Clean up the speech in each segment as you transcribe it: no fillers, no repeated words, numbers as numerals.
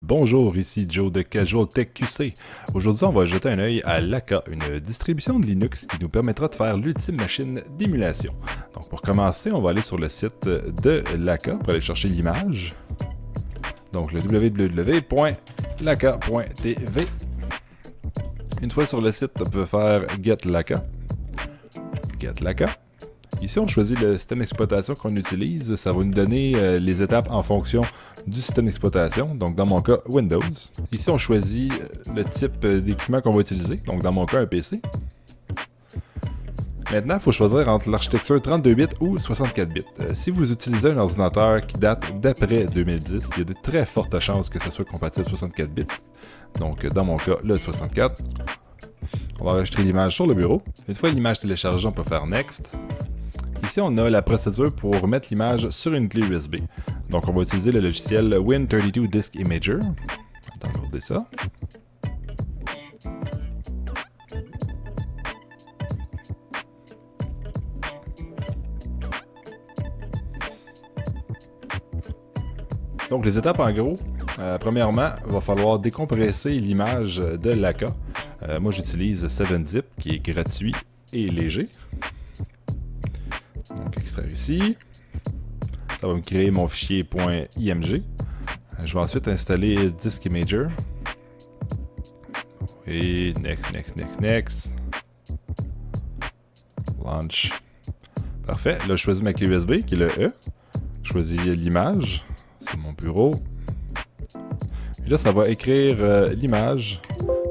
Bonjour, ici Joe de Casual Tech QC. Aujourd'hui, on va jeter un œil à Laka, une distribution de Linux qui nous permettra de faire l'ultime machine d'émulation. Donc pour commencer, on va aller sur le site de Laka pour aller chercher l'image. Donc le www.laka.tv. Une fois sur le site, on peut faire Get Laka. Get Laka. Ici, on choisit le système d'exploitation qu'on utilise. Ça va nous donner les étapes en fonction du système d'exploitation. Donc, dans mon cas, Windows. Ici, on choisit le type d'équipement qu'on va utiliser. Donc, dans mon cas, un PC. Maintenant, il faut choisir entre l'architecture 32 bits ou 64 bits. Si vous utilisez un ordinateur qui date d'après 2010, il y a de très fortes chances que ça soit compatible 64 bits. Donc, dans mon cas, le 64. On va enregistrer l'image sur le bureau. Une fois l'image téléchargée, on peut faire Next. Ici, on a la procédure pour mettre l'image sur une clé USB. Donc, on va utiliser le logiciel Win32 Disk Imager. On va downloader ça. Donc, les étapes en gros. Premièrement, il va falloir décompresser l'image de Laka. Moi, j'utilise 7-Zip qui est gratuit et léger. Donc, extraire ici. Ça va me créer mon fichier .img. Je vais ensuite installer Disk Imager. Et next. Launch. Parfait. Là, je choisis ma clé USB qui est le E. Je choisis l'image. C'est mon bureau. Et là, ça va écrire l'image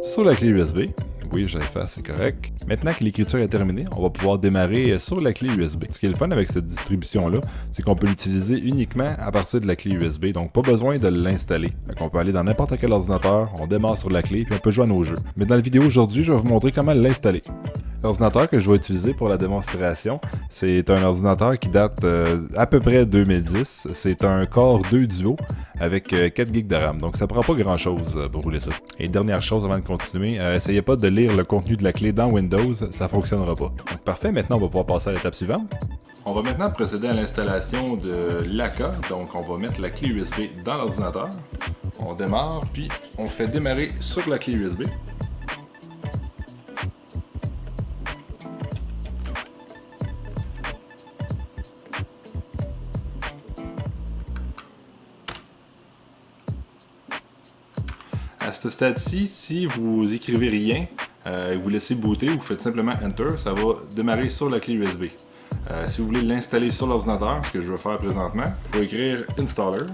sur la clé USB. Oui, j'avais fait, c'est correct. Maintenant que l'écriture est terminée, on va pouvoir démarrer sur la clé USB. Ce qui est le fun avec cette distribution-là, c'est qu'on peut l'utiliser uniquement à partir de la clé USB, donc pas besoin de l'installer. On peut aller dans n'importe quel ordinateur, on démarre sur la clé, puis on peut jouer à nos jeux. Mais dans la vidéo aujourd'hui, je vais vous montrer comment l'installer. L'ordinateur que je vais utiliser pour la démonstration, c'est un ordinateur qui date à peu près 2010. C'est un Core 2 Duo avec 4 GB de RAM. Donc ça prend pas grand chose pour rouler ça. Et dernière chose avant de continuer, essayez pas de lire le contenu de la clé dans Windows, ça fonctionnera pas. Donc parfait, maintenant on va pouvoir passer à l'étape suivante. On va maintenant procéder à l'installation de Laka. Donc on va mettre la clé USB dans l'ordinateur. On démarre, puis on fait démarrer sur la clé USB. À ce stade-ci, si vous écrivez rien, vous laissez booter ou vous faites simplement Enter, ça va démarrer sur la clé USB. Si vous voulez l'installer sur l'ordinateur, ce que je vais faire présentement, il faut écrire Installer.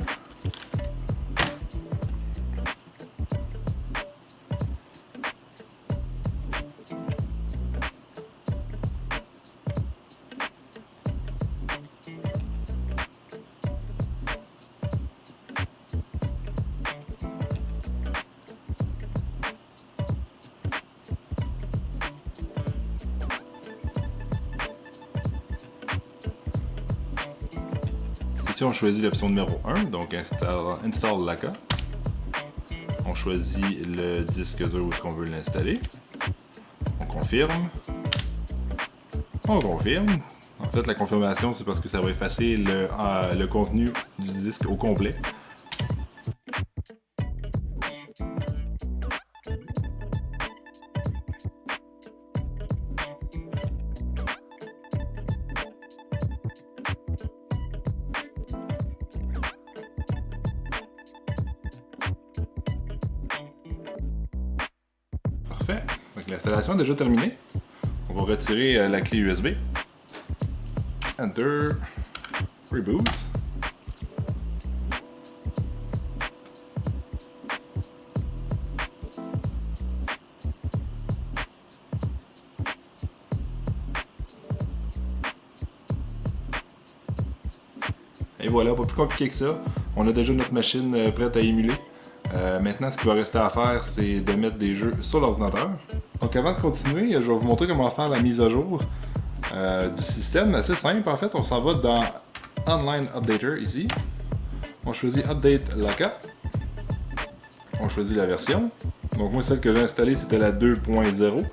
Ici, on choisit l'option numéro 1, donc Install Laka. On choisit le disque dur où est-ce qu'on veut l'installer. On confirme. On confirme. En fait, la confirmation, c'est parce que ça va effacer le contenu du disque au complet. Parfait. L'installation est déjà terminée. On va retirer la clé USB. Enter. Reboot. Et voilà, pas plus compliqué que ça. On a déjà notre machine prête à émuler. Maintenant, ce qu'il va rester à faire, c'est de mettre des jeux sur l'ordinateur. Donc avant de continuer, je vais vous montrer comment faire la mise à jour du système. Assez simple, en fait, on s'en va dans Online Updater ici. On choisit Update Laka. On choisit la version. Donc moi, celle que j'ai installée, c'était la 2.0.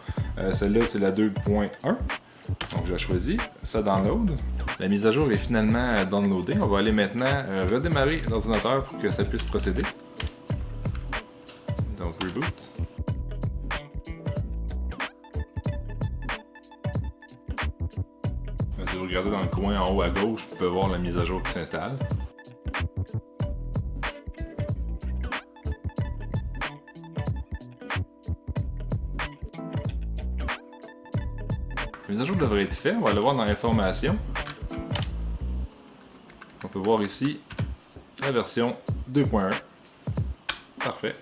Celle-là, c'est la 2.1. Donc je la choisis, ça download. La mise à jour est finalement downloadée. On va aller maintenant redémarrer l'ordinateur pour que ça puisse procéder. Donc reboot. Si vous regardez dans le coin en haut à gauche, vous pouvez voir la mise à jour qui s'installe. La mise à jour devrait être faite, on va le voir dans l'information. On peut voir ici la version 2.1. Parfait.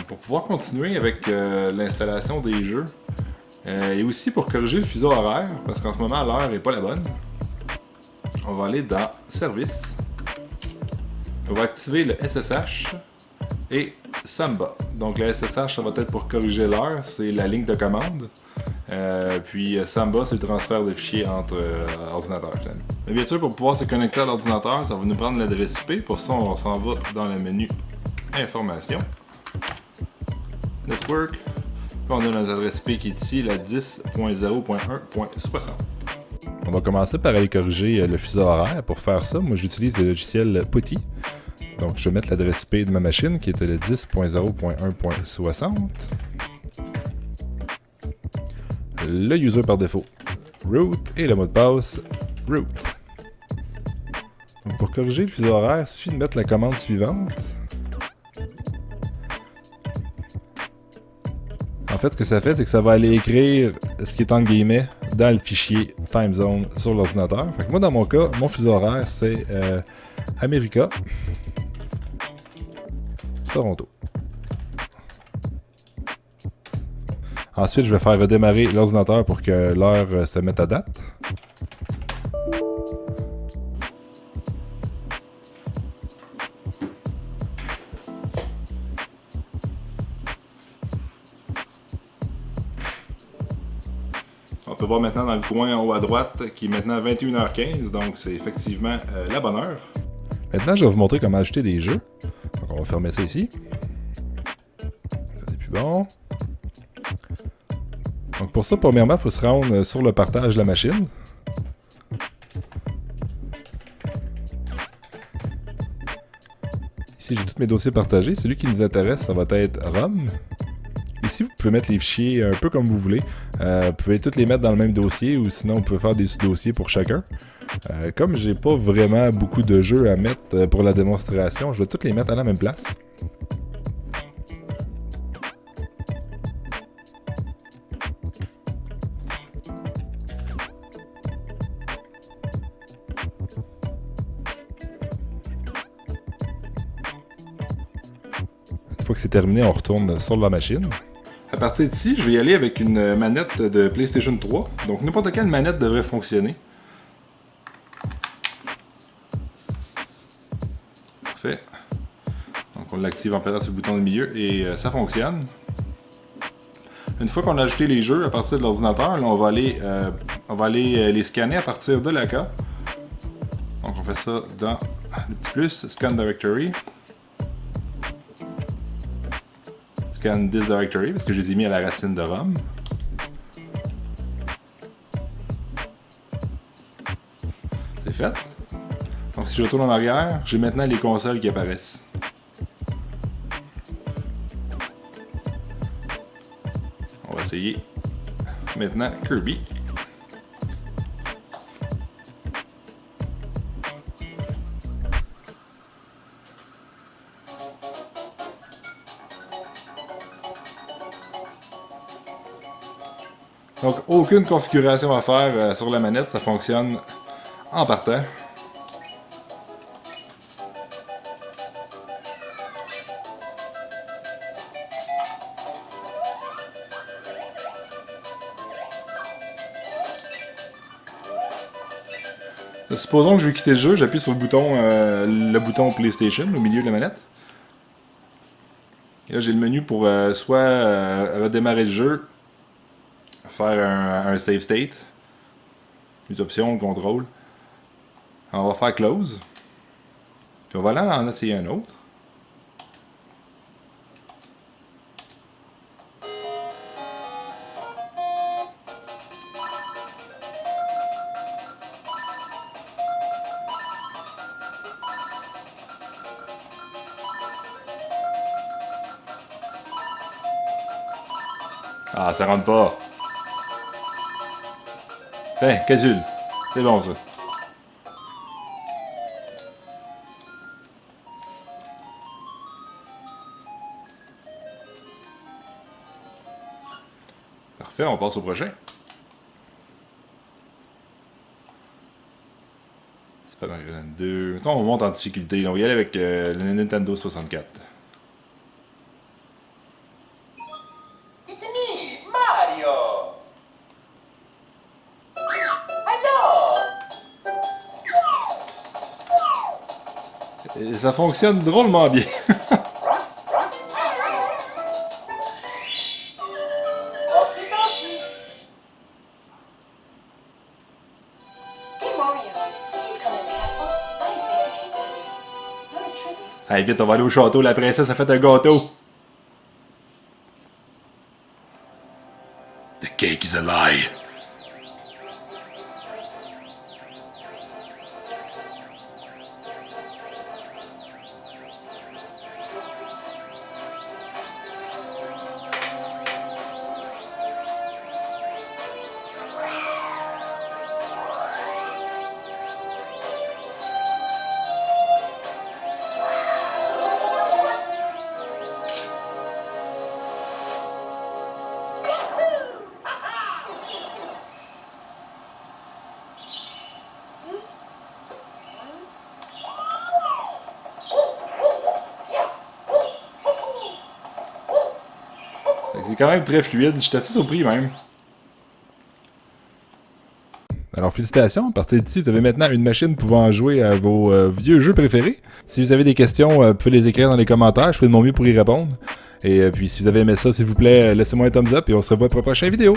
Pour pouvoir continuer avec l'installation des jeux, et aussi pour corriger le fuseau horaire, parce qu'en ce moment l'heure n'est pas la bonne, on va aller dans Service. On va activer le SSH et Samba. Donc le SSH, ça va être pour corriger l'heure, c'est la ligne de commande. Puis Samba, c'est le transfert de fichiers entre ordinateurs. Mais bien sûr, pour pouvoir se connecter à l'ordinateur, ça va nous prendre l'adresse IP. Pour ça, on s'en va dans le menu Information. Network. Puis on a notre adresse IP qui est ici, la 10.0.1.60. On va commencer par aller corriger le fuseau horaire. Pour faire ça, moi j'utilise le logiciel PuTTY. Donc je vais mettre l'adresse IP de ma machine qui était le 10.0.1.60. Le user par défaut, root, et le mot de passe, root. Donc pour corriger le fuseau horaire, il suffit de mettre la commande suivante. En fait, ce que ça fait, c'est que ça va aller écrire ce qui est en guillemets dans le fichier time zone sur l'ordinateur. Fait que moi, dans mon cas, mon fuseau horaire, c'est America, Toronto. Ensuite, je vais faire redémarrer l'ordinateur pour que l'heure se mette à date. On peut voir maintenant dans le coin en haut à droite qui est maintenant 21h15, donc c'est effectivement la bonne heure. Maintenant, je vais vous montrer comment ajouter des jeux. Donc, on va fermer ça ici. Ça, c'est plus bon. Donc pour ça, premièrement, il faut se rendre sur le partage de la machine. Ici, j'ai tous mes dossiers partagés. Celui qui nous intéresse, ça va être ROM. Ici, vous pouvez mettre les fichiers un peu comme vous voulez. Vous pouvez tous les mettre dans le même dossier ou sinon, vous pouvez faire des sous-dossiers pour chacun. Comme j'ai pas vraiment beaucoup de jeux à mettre pour la démonstration, je vais tous les mettre à la même place. Une fois que c'est terminé, on retourne sur la machine. À partir d'ici, je vais y aller avec une manette de PlayStation 3. Donc n'importe quelle manette devrait fonctionner. Parfait. Donc on l'active en appuyant sur le bouton du milieu et ça fonctionne. Une fois qu'on a ajouté les jeux à partir de l'ordinateur, là, on va aller les scanner à partir de l'AK. Donc on fait ça dans le petit plus, Scan Directory. Scan this directory parce que je les ai mis à la racine de ROM. C'est fait. Donc si je retourne en arrière, j'ai maintenant les consoles qui apparaissent. On va essayer maintenant Kirby. Donc, aucune configuration à faire sur la manette, ça fonctionne en partant. Supposons que je vais quitter le jeu, j'appuie sur le bouton PlayStation au milieu de la manette. Et là, j'ai le menu pour soit redémarrer le jeu, faire un save state, les options, le contrôle. On va faire close. Puis on va aller en essayer un autre. Ah, ça rentre pas. Tiens, casule. C'est bon, ça. Parfait, on passe au prochain. Super Mario Land 2. Mettons, on monte en difficulté. On va y aller avec le Nintendo 64. It's me, Mario! Alors! Et ça fonctionne drôlement bien. Okie-dokie. Hey, Mario. Please come in the castle. I have made a cake for you. Notice trivia. Allez, vite, on va aller au château. La princesse a fait un gâteau. The cake is a lie. C'est quand même très fluide. J'étais assez surpris même. Alors félicitations, à partir d'ici, vous avez maintenant une machine pouvant jouer à vos vieux jeux préférés. Si vous avez des questions, vous pouvez les écrire dans les commentaires, je ferai de mon mieux pour y répondre. Et puis si vous avez aimé ça, s'il vous plaît, laissez-moi un thumbs up et on se revoit pour la prochaine vidéo.